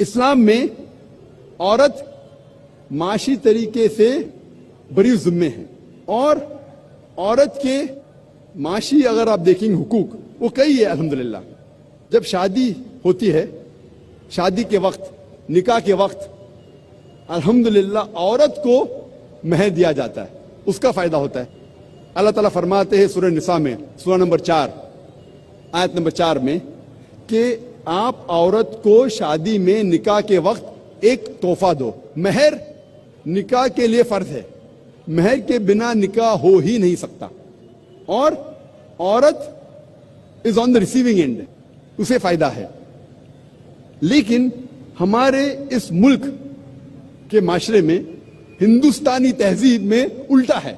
اسلام میں عورت معاشی طریقے سے بری ذمے ہے، اور عورت کے معاشی اگر آپ دیکھیں گے حقوق وہ کئی ہے الحمدللہ۔ جب شادی ہوتی ہے، شادی کے وقت، نکاح کے وقت الحمدللہ عورت کو مہر دیا جاتا ہے، اس کا فائدہ ہوتا ہے۔ اللہ تعالیٰ فرماتے ہیں سورہ نساء میں، سورہ نمبر 4 آیت نمبر 4 میں کہ آپ عورت کو شادی میں نکاح کے وقت ایک تحفہ دو۔ مہر نکاح کے لیے فرض ہے، مہر کے بنا نکاح ہو ہی نہیں سکتا، اور عورت از آن دا ریسیونگ اینڈ، اسے فائدہ ہے۔ لیکن ہمارے اس ملک کے معاشرے میں، ہندوستانی تہذیب میں الٹا ہے۔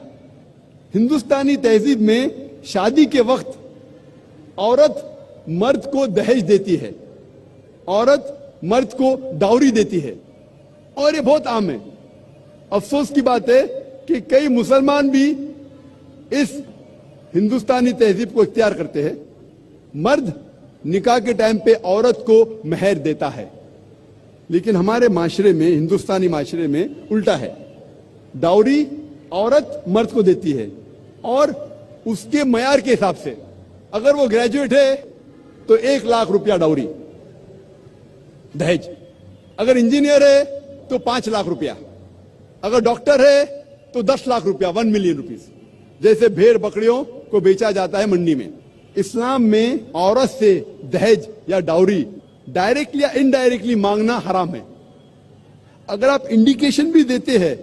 ہندوستانی تہذیب میں شادی کے وقت عورت مرد کو دہیج دیتی ہے، عورت مرد کو ڈاوری دیتی ہے، اور یہ بہت عام ہے۔ افسوس کی بات ہے کہ کئی مسلمان بھی اس ہندوستانی تہذیب کو اختیار کرتے ہیں۔ مرد نکاح کے ٹائم پہ عورت کو مہر دیتا ہے، لیکن ہمارے معاشرے میں، ہندوستانی معاشرے میں الٹا ہے۔ ڈاوری عورت مرد کو دیتی ہے، اور اس کے معیار کے حساب سے، اگر وہ گریجویٹ ہے تو 1 لاکھ روپیہ ڈاوری دہیج، اگر انجینئر ہے تو 5 لاکھ روپیہ، اگر ڈاکٹر ہے تو 10 لاکھ روپیہ، 1 ملین روپیز، جیسے بھیڑ بکریوں کو بیچا جاتا ہے منڈی میں۔ اسلام میں عورت سے دہیج یا ڈاوری ڈائریکٹلی یا انڈائریکٹلی مانگنا حرام ہے۔ اگر آپ انڈیکیشن بھی دیتے ہیں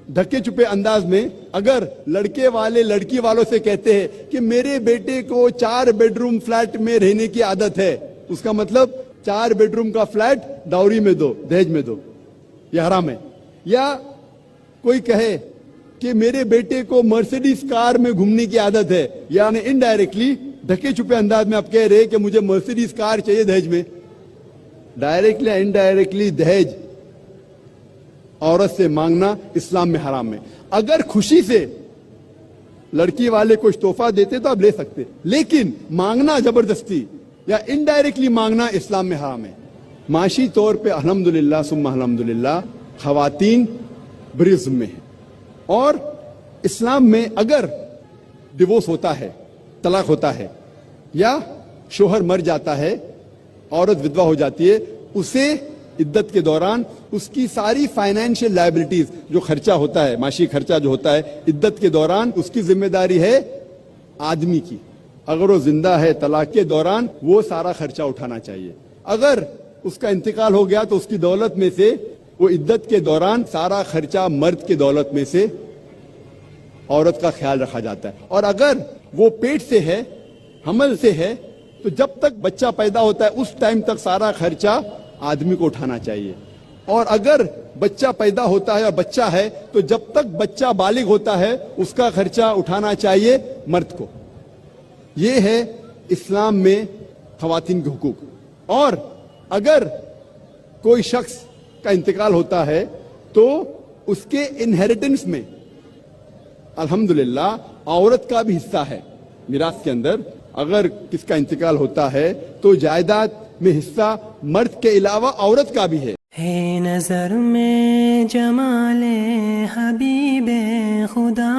دھکے چھپے انداز میں، اگر لڑکے والے لڑکی والوں سے کہتے ہیں کہ میرے بیٹے کو 4 بیڈ روم فلیٹ میں رہنے کی عادت ہے، اس کا مطلب 4 بیڈ روم کا فلیٹ ڈاوری میں دو، دہیج میں دو، یہ حرام ہے۔ یا کوئی کہے کہ میرے بیٹے کو مرسیڈیز کار میں گھومنے کی عادت ہے، یعنی انڈائریکٹلی دھکے چھپے انداز میں آپ کہہ رہے کہ مجھے مرسیڈیز کار چاہیے دہیج میں۔ ڈائریکٹلی انڈائریکٹلی دہیج عورت سے مانگنا اسلام میں حرام ہے۔ اگر خوشی سے لڑکی والے کچھ تحفہ دیتے تو آپ لے سکتے، لیکن مانگنا زبردستی یا انڈائریکٹلی مانگنا اسلام میں حرام ہے۔ معاشی طور پہ الحمدللہ ثم الحمدللہ خواتین بری ذمے ہیں، اور اسلام میں اگر ڈیورس ہوتا ہے، طلاق ہوتا ہے، یا شوہر مر جاتا ہے، عورت ودوا ہو جاتی ہے، اسے عدت کے دوران اس کی ساری فائنینشیل لائبلٹیز، جو خرچہ ہوتا ہے، معاشی خرچہ جو ہوتا ہے عدت کے دوران، اس کی ذمہ داری ہے آدمی کی۔ اگر وہ زندہ ہے طلاق کے دوران وہ سارا خرچہ اٹھانا چاہیے۔ اگر اس کا انتقال ہو گیا تو اس کی دولت میں سے وہ عدت کے دوران سارا خرچہ مرد کی دولت میں سے عورت کا خیال رکھا جاتا ہے۔ اور اگر وہ پیٹ سے ہے، حمل سے ہے، تو جب تک بچہ پیدا ہوتا ہے اس ٹائم تک سارا خرچہ آدمی کو اٹھانا چاہیے، اور اگر بچہ پیدا ہوتا ہے اور بچہ ہے تو جب تک بچہ بالغ ہوتا ہے اس کا خرچہ اٹھانا چاہیے مرد کو۔ یہ ہے اسلام میں خواتین کے حقوق۔ اور اگر کوئی شخص کا انتقال ہوتا ہے تو اس کے انہیریٹنس میں الحمدللہ عورت کا بھی حصہ ہے۔ میراث کے اندر اگر کس کا انتقال ہوتا ہے تو جائیداد میں حصہ مرد کے علاوہ عورت کا بھی ہے۔ نظر میں جمال حبیب خدا